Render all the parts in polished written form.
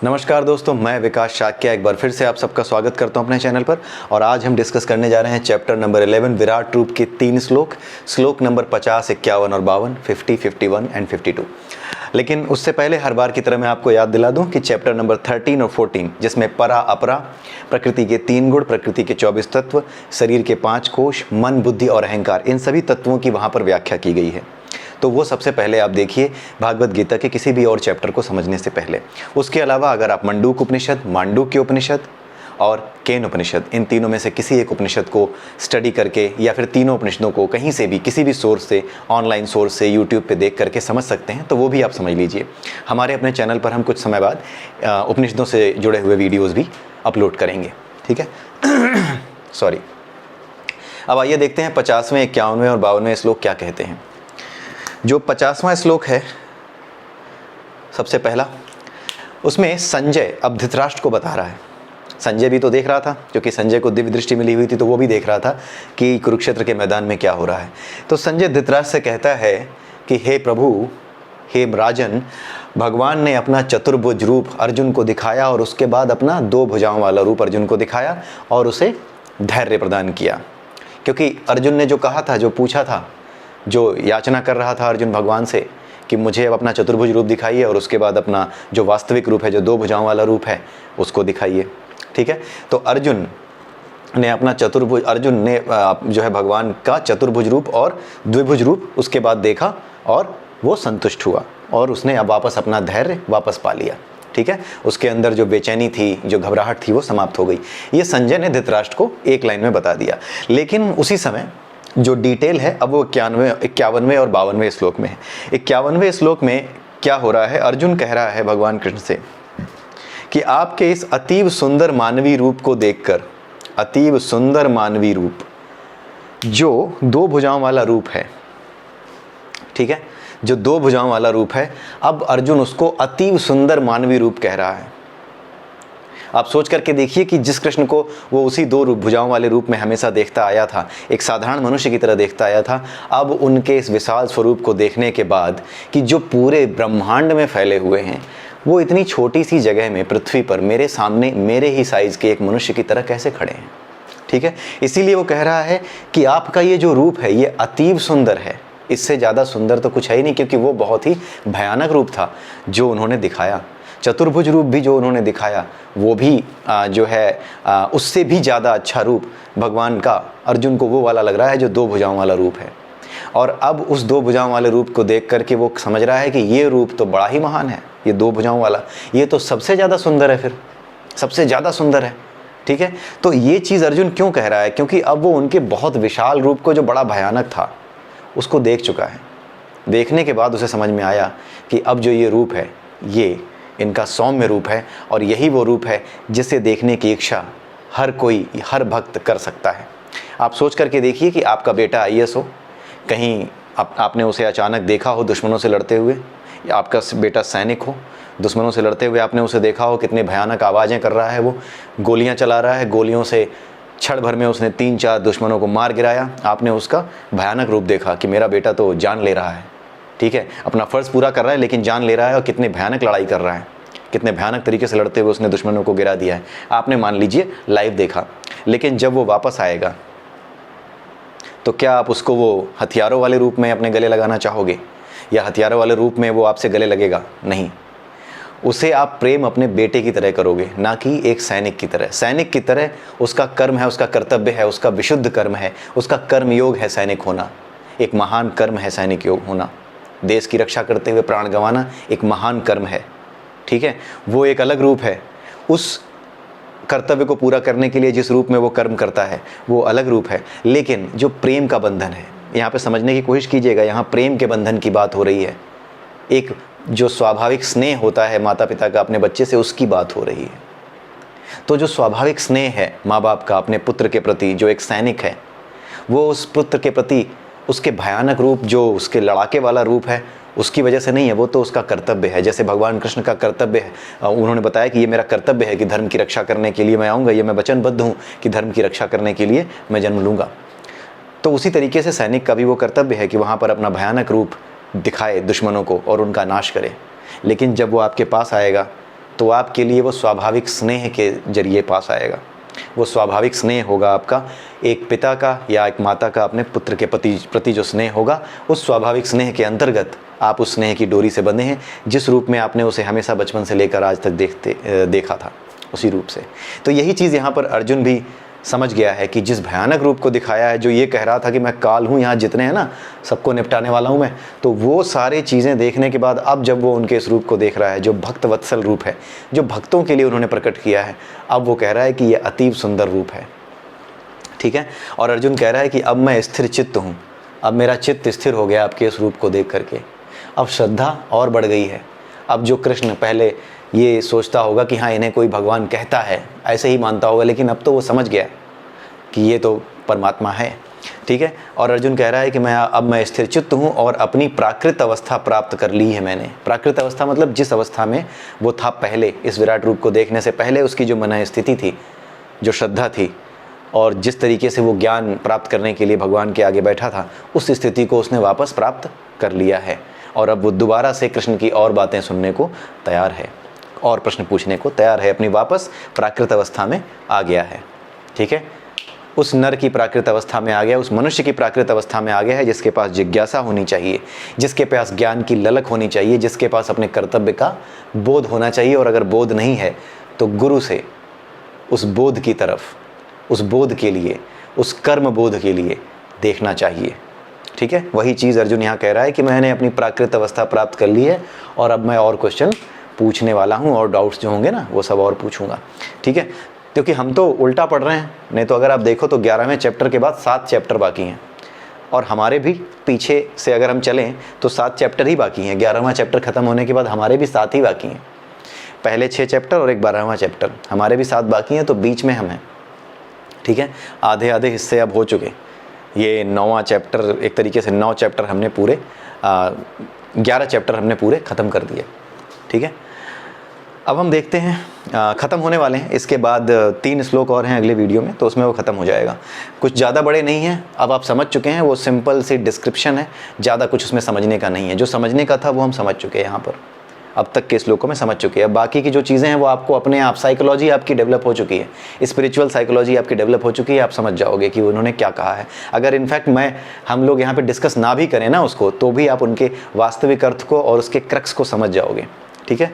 नमस्कार दोस्तों, मैं विकास शाक्या एक बार फिर से आप सबका स्वागत करता हूं अपने चैनल पर। और आज हम डिस्कस करने जा रहे हैं चैप्टर नंबर 11 विराट रूप के 3 श्लोक नंबर 50, 51 और 52, 50, 51 एंड 52। लेकिन उससे पहले हर बार की तरह मैं आपको याद दिला दूं कि चैप्टर नंबर 13 और 14, जिसमें परा अपरा, प्रकृति के 3 गुण, प्रकृति के 24 तत्व, शरीर के 5 कोश, मन, बुद्धि और अहंकार, इन सभी तत्वों की वहाँ पर व्याख्या की गई है। तो वो सबसे पहले आप देखिए भागवत गीता के किसी भी और चैप्टर को समझने से पहले। उसके अलावा अगर आप मंडूक उपनिषद, मांडुक्य उपनिषद और केन उपनिषद, इन तीनों में से किसी एक उपनिषद को स्टडी करके या फिर तीनों उपनिषदों को कहीं से भी, किसी भी सोर्स से, ऑनलाइन सोर्स से, यूट्यूब पे देख करके समझ सकते हैं, तो वो भी आप समझ लीजिए। हमारे अपने चैनल पर हम कुछ समय बाद उपनिषदों से जुड़े हुए वीडियोज़ भी अपलोड करेंगे, ठीक है। सॉरी। अब आइए देखते हैं 50वें, 51वें और 52वें श्लोक क्या कहते हैं। जो 50वां श्लोक है सबसे पहला, उसमें संजय अब धृतराष्ट्र को बता रहा है। संजय भी तो देख रहा था, क्योंकि संजय को दिव्य दृष्टि मिली हुई थी, तो वो भी देख रहा था कि कुरुक्षेत्र के मैदान में क्या हो रहा है। तो संजय धृतराष्ट्र से कहता है कि हे प्रभु, हे राजन, भगवान ने अपना चतुर्भुज रूप अर्जुन को दिखाया और उसके बाद अपना 2 भुजाओं वाला रूप अर्जुन को दिखाया और उसे धैर्य प्रदान किया। क्योंकि अर्जुन ने जो कहा था, जो पूछा था, जो याचना कर रहा था अर्जुन भगवान से कि मुझे अब अपना चतुर्भुज रूप दिखाइए और उसके बाद अपना जो वास्तविक रूप है, जो 2 भुजाओं वाला रूप है, उसको दिखाइए, ठीक है। तो अर्जुन ने अपना अर्जुन ने जो है भगवान का चतुर्भुज रूप और द्विभुज रूप उसके बाद देखा और वो संतुष्ट हुआ और उसने अब वापस अपना धैर्य वापस पा लिया, ठीक है। उसके अंदर जो बेचैनी थी, जो घबराहट थी, वो समाप्त हो गई। ये संजय ने धृतराष्ट्र को एक लाइन में बता दिया। लेकिन उसी समय जो डिटेल है अब वो 51वें और 52वें श्लोक में है। 51वें श्लोक में क्या हो रहा है, अर्जुन कह रहा है भगवान कृष्ण से कि आपके इस अतीव सुंदर मानवीय रूप को देखकर, अतीव सुंदर मानवीय रूप, जो 2 भुजाओं वाला रूप है, ठीक है, जो 2 भुजाओं वाला रूप है, अब अर्जुन उसको अतीव सुंदर मानवीय रूप कह रहा है। आप सोच करके देखिए कि जिस कृष्ण को वो उसी 2 भुजाओं वाले रूप में हमेशा देखता आया था, एक साधारण मनुष्य की तरह देखता आया था, अब उनके इस विशाल स्वरूप को देखने के बाद कि जो पूरे ब्रह्मांड में फैले हुए हैं, वो इतनी छोटी सी जगह में, पृथ्वी पर, मेरे सामने, मेरे ही साइज के एक मनुष्य की तरह कैसे खड़े हैं, ठीक है। इसीलिए वो कह रहा है कि आपका ये जो रूप है ये अतीव सुंदर है, इससे ज़्यादा सुंदर तो कुछ है ही नहीं, क्योंकि वो बहुत ही भयानक रूप था जो उन्होंने दिखाया। चतुर्भुज रूप भी जो उन्होंने दिखाया वो भी जो है उससे भी ज़्यादा अच्छा रूप भगवान का अर्जुन को वो वाला लग रहा है जो 2 भुजाओं वाला रूप है। और अब उस 2 भुजाओं वाले रूप को देख करके वो समझ रहा है कि ये रूप तो बड़ा ही महान है, ये 2 भुजाओं वाला, ये तो सबसे ज़्यादा सुंदर है, फिर सबसे ज़्यादा सुंदर है, ठीक है। तो ये चीज़ अर्जुन क्यों कह रहा है, क्योंकि अब वो उनके बहुत विशाल रूप को, जो बड़ा भयानक था, उसको देख चुका है। देखने के बाद उसे समझ में आया कि अब जो ये रूप है, ये इनका सौम्य रूप है और यही वो रूप है जिसे देखने की इच्छा हर कोई, हर भक्त कर सकता है। आप सोच करके देखिए कि आपका बेटा IAS हो, कहीं आपने उसे अचानक देखा हो दुश्मनों से लड़ते हुए, या आपका बेटा सैनिक हो, दुश्मनों से लड़ते हुए आपने उसे देखा हो, कितने भयानक आवाज़ें कर रहा है, वो गोलियां चला रहा है, गोलियों से क्षण भर में उसने 3-4 दुश्मनों को मार गिराया। आपने उसका भयानक रूप देखा कि मेरा बेटा तो जान ले रहा है, ठीक है, अपना फ़र्ज़ पूरा कर रहा है लेकिन जान ले रहा है, और कितने भयानक लड़ाई कर रहा है, कितने भयानक तरीके से लड़ते हुए उसने दुश्मनों को गिरा दिया है। आपने मान लीजिए लाइव देखा। लेकिन जब वो वापस आएगा तो क्या आप उसको वो हथियारों वाले रूप में अपने गले लगाना चाहोगे, या हथियारों वाले रूप में वो आपसे गले लगेगा? नहीं, उसे आप प्रेम अपने बेटे की तरह करोगे, ना कि एक सैनिक की तरह। सैनिक की तरह उसका कर्म है, उसका कर्तव्य है, उसका विशुद्ध कर्म है, उसका कर्म योग है सैनिक होना, एक महान कर्म है सैनिक योग होना। देश की रक्षा करते हुए प्राण गंवाना एक महान कर्म है, ठीक है। वो एक अलग रूप है। उस कर्तव्य को पूरा करने के लिए जिस रूप में वो कर्म करता है वो अलग रूप है। लेकिन जो प्रेम का बंधन है, यहाँ पे समझने की कोशिश कीजिएगा, यहाँ प्रेम के बंधन की बात हो रही है। एक जो स्वाभाविक स्नेह होता है माता पिता का अपने बच्चे से, उसकी बात हो रही है। तो जो स्वाभाविक स्नेह है माँ बाप का अपने पुत्र के प्रति, जो एक सैनिक है, वो उस पुत्र के प्रति उसके भयानक रूप, जो उसके लड़ाके वाला रूप है, उसकी वजह से नहीं है, वो तो उसका कर्तव्य है। जैसे भगवान कृष्ण का कर्तव्य है, उन्होंने बताया कि ये मेरा कर्तव्य है कि धर्म की रक्षा करने के लिए मैं आऊँगा, ये मैं वचनबद्ध हूँ कि धर्म की रक्षा करने के लिए मैं जन्म लूँगा। तो उसी तरीके से सैनिक का भी वो कर्तव्य है कि वहाँ पर अपना भयानक रूप दिखाए दुश्मनों को और उनका नाश करे। लेकिन जब वो आपके पास आएगा तो आपके लिए वो स्वाभाविक स्नेह के जरिए पास आएगा। वो स्वाभाविक स्नेह होगा आपका, एक पिता का या एक माता का अपने पुत्र के प्रति जो स्नेह होगा, उस स्वाभाविक स्नेह के अंतर्गत आप उस स्नेह की डोरी से बंधे हैं, जिस रूप में आपने उसे हमेशा बचपन से लेकर आज तक देखा था, उसी रूप से। तो यही चीज़ यहाँ पर अर्जुन भी समझ गया है कि जिस भयानक रूप को दिखाया है, जो ये कह रहा था कि मैं काल हूँ, यहाँ जितने हैं ना सबको निपटाने वाला हूँ मैं, तो वो सारी चीज़ें देखने के बाद अब जब वो उनके इस रूप को देख रहा है, जो भक्त वत्सल रूप है, जो भक्तों के लिए उन्होंने प्रकट किया है, अब वो कह रहा है कि ये अतीव सुंदर रूप है। ठीक है, और अर्जुन कह रहा है कि अब मैं स्थिर चित्त हूँ, अब मेरा चित्त स्थिर हो गया आपके इस रूप को देख करके। अब श्रद्धा और बढ़ गई है। अब जो कृष्ण पहले ये सोचता होगा कि हाँ इन्हें कोई भगवान कहता है, ऐसे ही मानता होगा, लेकिन अब तो वो समझ गया कि ये तो परमात्मा है। ठीक है, और अर्जुन कह रहा है कि अब मैं स्थिर चित्त हूँ और अपनी प्राकृत अवस्था प्राप्त कर ली है मैंने। प्राकृत अवस्था मतलब जिस अवस्था में वो था पहले, इस विराट रूप को देखने से पहले उसकी जो मन स्थिति थी, जो श्रद्धा थी, और जिस तरीके से वो ज्ञान प्राप्त करने के लिए भगवान के आगे बैठा था, उस स्थिति को उसने वापस प्राप्त कर लिया है। और अब वो दोबारा से कृष्ण की और बातें सुनने को तैयार है और प्रश्न पूछने को तैयार है, अपनी वापस प्राकृत अवस्था में आ गया है। ठीक है, उस नर की प्राकृत अवस्था में आ गया, उस मनुष्य की प्राकृत अवस्था में आ गया है, जिसके पास जिज्ञासा होनी चाहिए, जिसके पास ज्ञान की ललक होनी चाहिए, जिसके पास अपने कर्तव्य का बोध होना चाहिए, और अगर बोध नहीं है तो गुरु से उस बोध की तरफ, उस बोध के लिए, उस कर्म बोध के लिए देखना चाहिए। ठीक है, वही चीज़ अर्जुन यहाँ कह रहा है कि मैंने अपनी प्राकृत अवस्था प्राप्त कर ली है और अब मैं और क्वेश्चन पूछने वाला हूँ, और डाउट्स जो होंगे ना वो सब और पूछूंगा। ठीक है, क्योंकि हम तो उल्टा पढ़ रहे हैं, नहीं तो अगर आप देखो तो 11वें चैप्टर के बाद 7 चैप्टर बाकी हैं, और हमारे भी पीछे से अगर हम चलें तो 7 चैप्टर ही बाकी हैं। 11वां चैप्टर ख़त्म होने के बाद हमारे भी 7 ही बाकी हैं। पहले 6 चैप्टर और एक 12वां चैप्टर, हमारे भी 7 बाकी हैं, तो बीच में हम हैं। ठीक है, आधे आधे हिस्से अब हो चुके। ये 9वां चैप्टर, एक तरीके से 9 चैप्टर हमने पूरे 11 चैप्टर हमने पूरे ख़त्म कर दिए। ठीक है, अब हम देखते हैं, ख़त्म होने वाले हैं, इसके बाद 3 श्लोक और हैं अगले वीडियो में, तो उसमें वो ख़त्म हो जाएगा। कुछ ज़्यादा बड़े नहीं हैं, अब आप समझ चुके हैं, वो सिंपल सी डिस्क्रिप्शन है, ज़्यादा कुछ उसमें समझने का नहीं है। जो समझने का था वो हम समझ चुके हैं, यहाँ पर अब तक के श्लोकों में समझ चुके हैं। अब बाकी की जो चीज़ें हैं वो आपको अपने आप, साइकोलॉजी आपकी डेवलप हो चुकी है, स्पिरिचुअल साइकोलॉजी आपकी डेवलप हो चुकी है, आप समझ जाओगे कि उन्होंने क्या कहा है। अगर इनफैक्ट हम लोग यहाँ पे डिस्कस ना भी करें ना उसको, तो भी आप उनके वास्तविक अर्थ को और उसके क्रक्स को समझ जाओगे। ठीक है,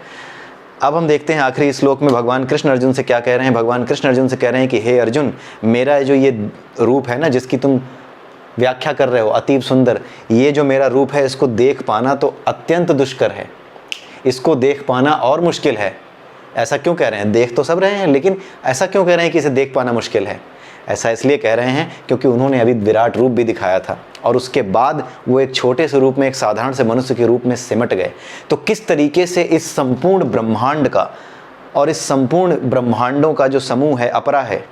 अब हम देखते हैं आखिरी श्लोक में भगवान कृष्ण अर्जुन से क्या कह रहे हैं। भगवान कृष्ण अर्जुन से कह रहे हैं कि हे अर्जुन, मेरा जो ये रूप है ना, जिसकी तुम व्याख्या कर रहे हो अतीब सुंदर, ये जो मेरा रूप है, इसको देख पाना तो अत्यंत दुष्कर है, इसको देख पाना और मुश्किल है। ऐसा क्यों कह रहे हैं? देख तो सब रहे हैं, लेकिन ऐसा क्यों कह रहे हैं कि इसे देख पाना मुश्किल है? ऐसा इसलिए कह रहे हैं क्योंकि उन्होंने अभी विराट रूप भी दिखाया था, और उसके बाद वो एक छोटे से रूप में, एक साधारण से मनुष्य के रूप में सिमट गए। तो किस तरीके से इस संपूर्ण ब्रह्मांड का, और इस संपूर्ण ब्रह्मांडों का जो समूह है, अपरा है,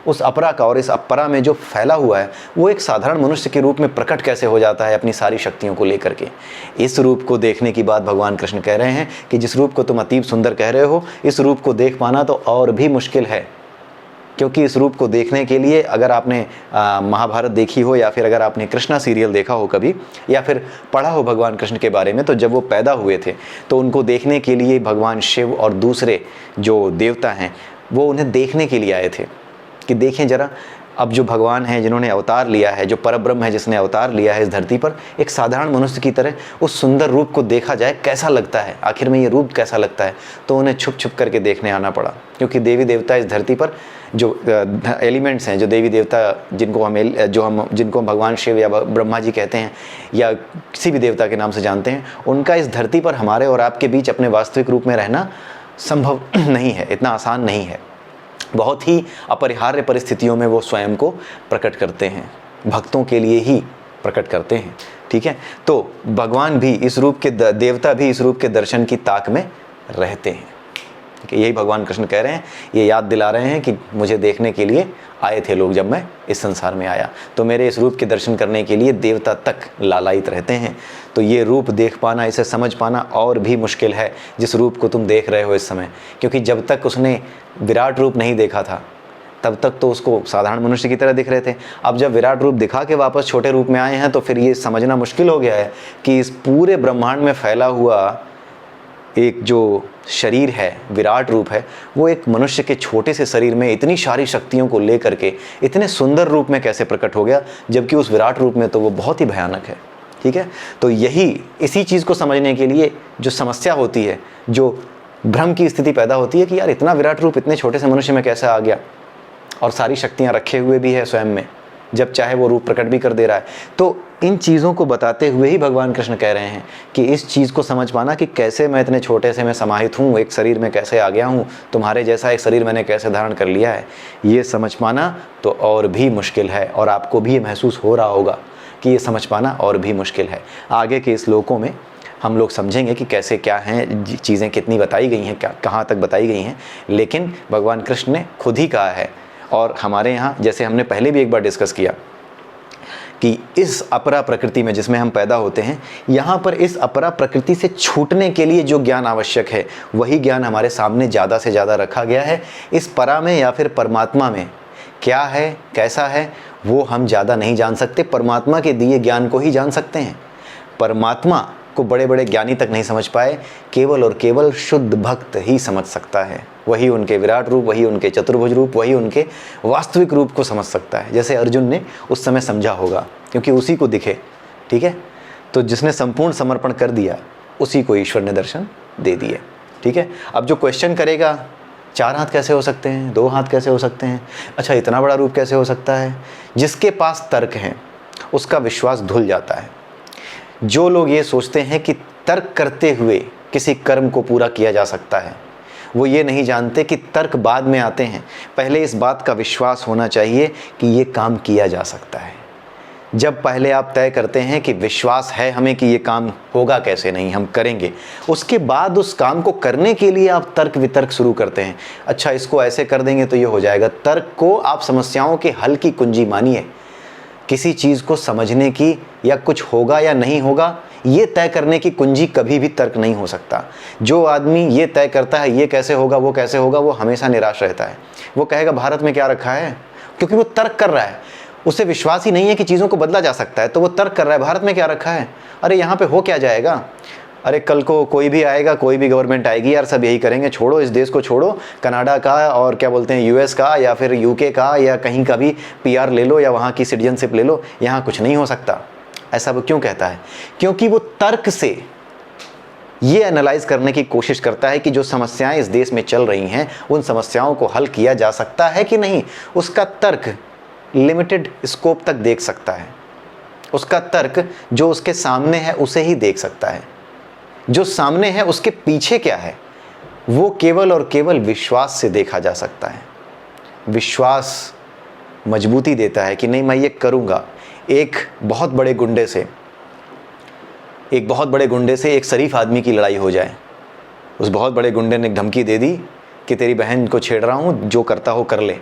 उस अपरा का, और इस अपरा में जो फैला हुआ है, वो एक साधारण मनुष्य के रूप में प्रकट कैसे हो जाता है अपनी सारी शक्तियों को लेकर के। इस रूप को देखने की बात भगवान कृष्ण कह रहे हैं कि जिस रूप को तुम अतीब सुंदर कह रहे हो, इस रूप को देख पाना तो और भी मुश्किल है। क्योंकि इस रूप को देखने के लिए, अगर आपने महाभारत देखी हो, या फिर अगर आपने कृष्णा सीरियल देखा हो कभी, या फिर पढ़ा हो भगवान कृष्ण के बारे में, तो जब वो पैदा हुए थे तो उनको देखने के लिए भगवान शिव और दूसरे जो देवता हैं वो उन्हें देखने के लिए आए थे कि देखें जरा, अब जो भगवान हैं जिन्होंने अवतार लिया है, जो परब्रह्म है जिसने अवतार लिया है इस धरती पर, एक साधारण मनुष्य की तरह उस सुंदर रूप को देखा जाए, कैसा लगता है, आखिर में ये रूप कैसा लगता है। तो उन्हें छुप छुप करके देखने आना पड़ा, क्योंकि देवी देवता इस धरती पर जो एलिमेंट्स हैं, जो देवी देवता जिनको हम भगवान शिव या ब्रह्मा जी कहते हैं, या किसी भी देवता के नाम से जानते हैं, उनका इस धरती पर हमारे और आपके बीच अपने वास्तविक रूप में रहना संभव नहीं है, इतना आसान नहीं है। बहुत ही अपरिहार्य परिस्थितियों में वो स्वयं को प्रकट करते हैं, भक्तों के लिए ही प्रकट करते हैं। ठीक है, तो भगवान भी इस रूप के, देवता भी इस रूप के दर्शन की ताक में रहते हैं। यही भगवान कृष्ण कह रहे हैं, ये याद दिला रहे हैं कि मुझे देखने के लिए आए थे लोग जब मैं इस संसार में आया, तो मेरे इस रूप के दर्शन करने के लिए देवता तक लालायित रहते हैं। तो ये रूप देख पाना, इसे समझ पाना और भी मुश्किल है, जिस रूप को तुम देख रहे हो इस समय। क्योंकि जब तक उसने विराट रूप नहीं देखा था तब तक तो उसको साधारण मनुष्य की तरह दिख रहे थे। अब जब विराट रूप दिखा के वापस छोटे रूप में आए हैं, तो फिर ये समझना मुश्किल हो गया है कि इस पूरे ब्रह्मांड में फैला हुआ एक जो शरीर है, विराट रूप है, वो एक मनुष्य के छोटे से शरीर में इतनी सारी शक्तियों को ले करके इतने सुंदर रूप में कैसे प्रकट हो गया, जबकि उस विराट रूप में तो वो बहुत ही भयानक है। ठीक है, तो इसी चीज़ को समझने के लिए जो समस्या होती है, जो भ्रम की स्थिति पैदा होती है कि यार इतना विराट रूप इतने छोटे से मनुष्य में कैसे आ गया, और सारी शक्तियाँ रखे हुए भी है स्वयं में, जब चाहे वो रूप प्रकट भी कर दे रहा है। तो इन चीज़ों को बताते हुए ही भगवान कृष्ण कह रहे हैं कि इस चीज़ को समझ पाना कि कैसे मैं इतने छोटे से मैं समाहित हूँ, एक शरीर में कैसे आ गया हूँ, तुम्हारे जैसा एक शरीर मैंने कैसे धारण कर लिया है, ये समझ पाना तो और भी मुश्किल है। और आपको भी ये महसूस हो रहा होगा कि ये समझ पाना और भी मुश्किल है। आगे के श्लोकों में हम लोग समझेंगे कि कैसे क्या हैं चीज़ें, कितनी बताई गई हैं, क्या कहाँ तक बताई गई हैं, लेकिन भगवान कृष्ण ने खुद ही कहा है। और हमारे यहाँ, जैसे हमने पहले भी एक बार डिस्कस किया, कि इस अपरा प्रकृति में जिसमें हम पैदा होते हैं, यहाँ पर इस अपरा प्रकृति से छूटने के लिए जो ज्ञान आवश्यक है, वही ज्ञान हमारे सामने ज़्यादा से ज़्यादा रखा गया है। इस परा में या फिर परमात्मा में क्या है, कैसा है, वो हम ज़्यादा नहीं जान सकते। परमात्मा के दिए ज्ञान को ही जान सकते हैं। परमात्मा को बड़े बड़े ज्ञानी तक नहीं समझ पाए, केवल और केवल शुद्ध भक्त ही समझ सकता है। वही उनके विराट रूप, वही उनके चतुर्भुज रूप, वही उनके वास्तविक रूप को समझ सकता है, जैसे अर्जुन ने उस समय समझा होगा, क्योंकि उसी को दिखे। ठीक है, तो जिसने संपूर्ण समर्पण कर दिया, उसी को ईश्वर ने दर्शन दे दिए। ठीक है, अब जो क्वेश्चन करेगा, 4 हाथ कैसे हो सकते हैं, 2 हाथ कैसे हो सकते हैं, अच्छा इतना बड़ा रूप कैसे हो सकता है, जिसके पास तर्क है उसका विश्वास धुल जाता है। जो लोग ये सोचते हैं कि तर्क करते हुए किसी कर्म को पूरा किया जा सकता है, वो ये नहीं जानते कि तर्क बाद में आते हैं। पहले इस बात का विश्वास होना चाहिए कि ये काम किया जा सकता है। जब पहले आप तय करते हैं कि विश्वास है हमें कि ये काम होगा कैसे नहीं, हम करेंगे, उसके बाद उस काम को करने के लिए आप तर्क वितर्क शुरू करते हैं। अच्छा इसको ऐसे कर देंगे तो ये हो जाएगा। तर्क को आप समस्याओं के हल की कुंजी मानिए। किसी चीज़ को समझने की या कुछ होगा या नहीं होगा, ये तय करने की कुंजी कभी भी तर्क नहीं हो सकता। जो आदमी ये तय करता है ये कैसे होगा, वो कैसे होगा, वो हमेशा निराश रहता है। वो कहेगा भारत में क्या रखा है, क्योंकि वो तर्क कर रहा है। उसे विश्वास ही नहीं है कि चीज़ों को बदला जा सकता है, तो वो तर्क कर रहा है भारत में क्या रखा है, अरे यहाँ पे हो क्या जाएगा, अरे कल को कोई भी आएगा, कोई भी गवर्नमेंट आएगी, यार सब यही करेंगे, छोड़ो इस देश को, छोड़ो कनाडा का और क्या बोलते हैं यूएस का या फिर यूके का या कहीं का भी पीआर ले लो या वहाँ की सिटीजनशिप ले लो, यहाँ कुछ नहीं हो सकता। ऐसा वो क्यों कहता है? क्योंकि वो तर्क से ये एनालाइज करने की कोशिश करता है कि जो समस्याएं इस देश में चल रही हैं, उन समस्याओं को हल किया जा सकता है कि नहीं। उसका तर्क लिमिटेड स्कोप तक देख सकता है। उसका तर्क जो उसके सामने है उसे ही देख सकता है। जो सामने है उसके पीछे क्या है, वो केवल और केवल विश्वास से देखा जा सकता है। विश्वास मजबूती देता है कि नहीं मैं ये करूँगा। एक बहुत बड़े गुंडे से एक शरीफ आदमी की लड़ाई हो जाए, उस बहुत बड़े गुंडे ने धमकी दे दी कि तेरी बहन को छेड़ रहा हूँ, जो करता हो कर ले,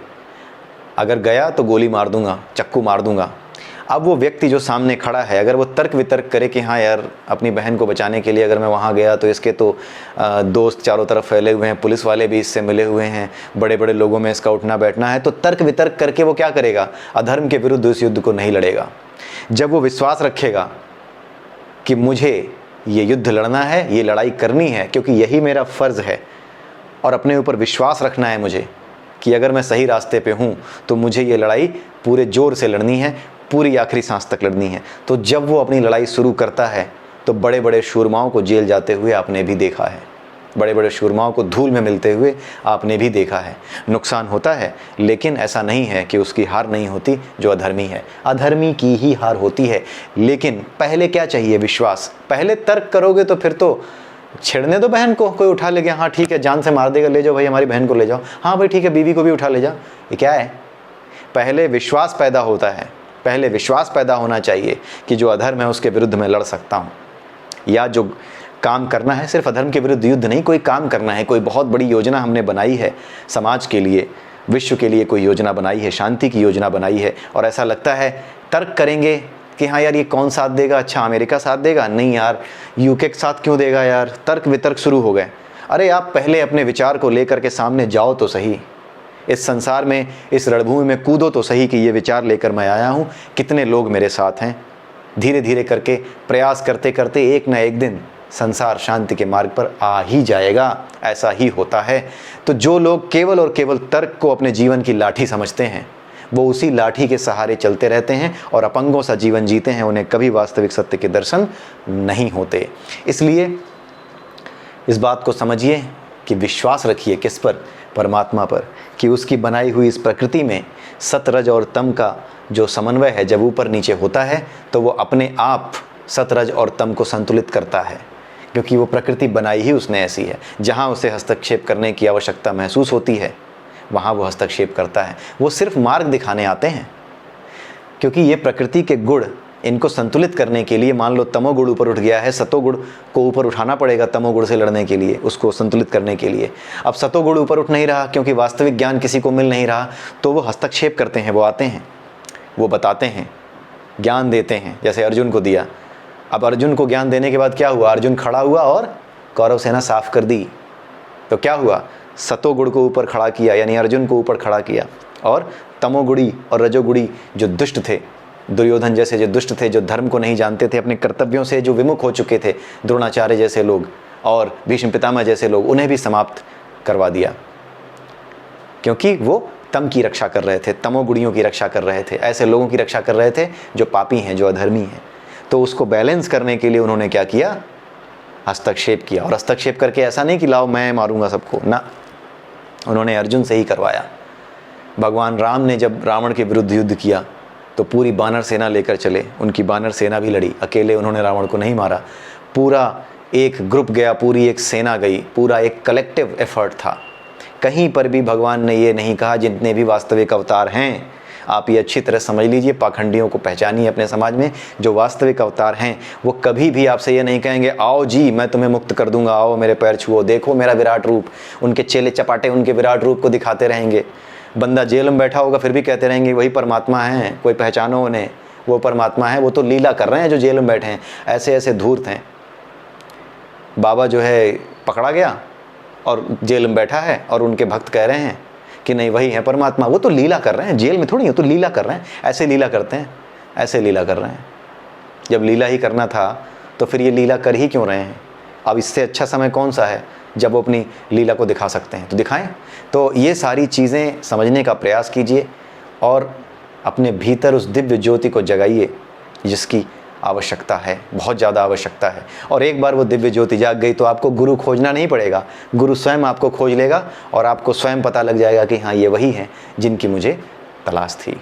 अगर गया तो गोली मार दूंगा, चक्कू मार दूंगा। अब वो व्यक्ति जो सामने खड़ा है, अगर वो तर्क वितर्क करे कि हाँ यार अपनी बहन को बचाने के लिए अगर मैं वहाँ गया तो इसके तो दोस्त चारों तरफ फैले हुए हैं, पुलिस वाले भी इससे मिले हुए हैं, बड़े बड़े लोगों में इसका उठना बैठना है, तो तर्क वितर्क करके वो क्या करेगा, अधर्म के विरुद्ध इस युद्ध को नहीं लड़ेगा। जब वो विश्वास रखेगा कि मुझे ये युद्ध लड़ना है, ये लड़ाई करनी है क्योंकि यही मेरा फ़र्ज़ है, और अपने ऊपर विश्वास रखना है मुझे कि अगर मैं सही रास्ते पे हूँ तो मुझे ये लड़ाई पूरे ज़ोर से लड़नी है, पूरी आखिरी सांस तक लड़नी है। तो जब वो अपनी लड़ाई शुरू करता है तो बड़े बड़े शूरमाओं को जेल जाते हुए आपने भी देखा है, बड़े बड़े शूरमाओं को धूल में मिलते हुए आपने भी देखा है। नुकसान होता है, लेकिन ऐसा नहीं है कि उसकी हार नहीं होती। जो अधर्मी है, अधर्मी की ही हार होती है। लेकिन पहले क्या चाहिए? विश्वास। पहले तर्क करोगे तो फिर तो छेड़ने दो बहन को, कोई उठा ले गया, हाँ ठीक है, जान से मार देगा, ले जाओ भाई हमारी बहन को ले जाओ, हाँ भाई ठीक है बीवी को भी उठा ले जाओ। ये क्या है? पहले विश्वास पैदा होता है। पहले विश्वास पैदा होना चाहिए कि जो अधर्म है उसके विरुद्ध मैं लड़ सकता हूँ, या जो काम करना है, सिर्फ अधर्म के विरुद्ध युद्ध नहीं, कोई काम करना है, कोई बहुत बड़ी योजना हमने बनाई है समाज के लिए, विश्व के लिए कोई योजना बनाई है, शांति की योजना बनाई है, और ऐसा लगता है तर्क करेंगे कि हाँ यार ये कौन साथ देगा, अच्छा अमेरिका साथ देगा, नहीं यार यूके के साथ क्यों देगा यार, तर्क वितर्क शुरू हो गए। अरे आप पहले अपने विचार को लेकर के सामने जाओ तो सही, इस संसार में, इस रणभूमि में कूदो तो सही कि ये विचार लेकर मैं आया हूँ, कितने लोग मेरे साथ हैं। धीरे धीरे करके प्रयास करते करते एक ना एक दिन संसार शांति के मार्ग पर आ ही जाएगा। ऐसा ही होता है। तो जो लोग केवल और केवल तर्क को अपने जीवन की लाठी समझते हैं, वो उसी लाठी के सहारे चलते रहते हैं और अपंगों सा जीवन जीते हैं। उन्हें कभी वास्तविक सत्य के दर्शन नहीं होते। इसलिए इस बात को समझिए कि विश्वास रखिए किस पर? परमात्मा पर, कि उसकी बनाई हुई इस प्रकृति में सत रज और तम का जो समन्वय है, जब ऊपर नीचे होता है तो वो अपने आप सत रज और तम को संतुलित करता है, क्योंकि वो प्रकृति बनाई ही उसने ऐसी है। जहाँ उसे हस्तक्षेप करने की आवश्यकता महसूस होती है वहाँ वो हस्तक्षेप करता है। वो सिर्फ मार्ग दिखाने आते हैं, क्योंकि ये प्रकृति के गुण, इनको संतुलित करने के लिए, मान लो तमोगुण ऊपर उठ गया है, सतोगुण को ऊपर उठाना पड़ेगा तमोगुण से लड़ने के लिए, उसको संतुलित करने के लिए। अब सतोगुण ऊपर उठ नहीं रहा क्योंकि वास्तविक ज्ञान किसी को मिल नहीं रहा, तो वो हस्तक्षेप करते हैं, वो आते हैं, वो बताते हैं, ज्ञान देते हैं, जैसे अर्जुन को दिया। अब अर्जुन को ज्ञान देने के बाद क्या हुआ? अर्जुन खड़ा हुआ और कौरव सेना साफ कर दी। तो क्या हुआ? सतोगुण को ऊपर खड़ा किया, यानी अर्जुन को ऊपर खड़ा किया, और तमोगुणी और रजोगुणी जो दुष्ट थे, दुर्योधन जैसे जो दुष्ट थे, जो धर्म को नहीं जानते थे, अपने कर्तव्यों से जो विमुख हो चुके थे, द्रोणाचार्य जैसे लोग और भीष्म पितामह जैसे लोग, उन्हें भी समाप्त करवा दिया, क्योंकि वो तम की रक्षा कर रहे थे, तमोगुणियों की रक्षा कर रहे थे, ऐसे लोगों की रक्षा कर रहे थे जो पापी हैं, जो अधर्मी हैं। तो उसको बैलेंस करने के लिए उन्होंने क्या किया? हस्तक्षेप किया। और हस्तक्षेप करके ऐसा नहीं कि लाओ मैं मारूंगा सबको, ना, उन्होंने अर्जुन से ही करवाया। भगवान राम ने जब रावण के विरुद्ध युद्ध किया तो पूरी बानर सेना लेकर चले, उनकी बानर सेना भी लड़ी, अकेले उन्होंने रावण को नहीं मारा, पूरा एक ग्रुप गया, पूरी एक सेना गई, पूरा एक कलेक्टिव एफर्ट था। कहीं पर भी भगवान ने ये नहीं कहा, जितने भी वास्तविक अवतार हैं, आप ये अच्छी तरह समझ लीजिए, पाखंडियों को पहचानिए अपने समाज में, जो वास्तविक अवतार हैं वो कभी भी आपसे ये नहीं कहेंगे आओ जी मैं तुम्हें मुक्त कर दूंगा, आओ मेरे पैर छुओ, देखो मेरा विराट रूप। उनके चेले चपाटे उनके विराट रूप को दिखाते रहेंगे। बंदा जेल में बैठा होगा फिर भी कहते रहेंगे वही परमात्मा हैं, कोई पहचानो उन्हें, वो परमात्मा है, वो तो लीला कर रहे हैं जो जेल में बैठे हैं। ऐसे ऐसे धूर्त हैं। बाबा जो है पकड़ा गया और जेल में बैठा है और उनके भक्त कह रहे हैं कि नहीं वही है परमात्मा, वो तो लीला कर रहे हैं, जेल में थोड़ी है, तो लीला कर रहे हैं। ऐसे लीला करते हैं, ऐसे लीला कर रहे हैं। जब लीला ही करना था तो फिर ये लीला कर ही क्यों रहे हैं? अब इससे अच्छा समय कौन सा है जब वो अपनी लीला को दिखा सकते हैं, तो दिखाएं। तो ये सारी चीज़ें समझने का प्रयास कीजिए और अपने भीतर उस दिव्य ज्योति को जगाइए जिसकी आवश्यकता है, बहुत ज़्यादा आवश्यकता है। और एक बार वो दिव्य ज्योति जाग गई तो आपको गुरु खोजना नहीं पड़ेगा, गुरु स्वयं आपको खोज लेगा और आपको स्वयं पता लग जाएगा कि हाँ ये वही हैं जिनकी मुझे तलाश थी।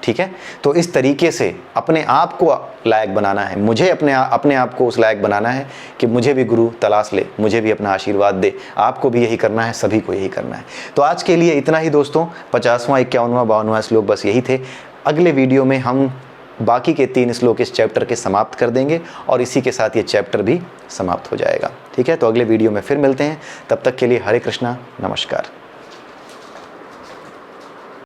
ठीक है, तो इस तरीके से अपने आप को लायक बनाना है, मुझे अपने आप को उस लायक बनाना है कि मुझे भी गुरु तलाश ले, मुझे भी अपना आशीर्वाद दे। आपको भी यही करना है, सभी को यही करना है। तो आज के लिए इतना ही दोस्तों, 50वां 51वां 52वां श्लोक बस यही थे। अगले वीडियो में हम बाकी के 3 श्लोक इस चैप्टर के समाप्त कर देंगे और इसी के साथ ये चैप्टर भी समाप्त हो जाएगा। ठीक है, तो अगले वीडियो में फिर मिलते हैं, तब तक के लिए हरे कृष्णा, नमस्कार।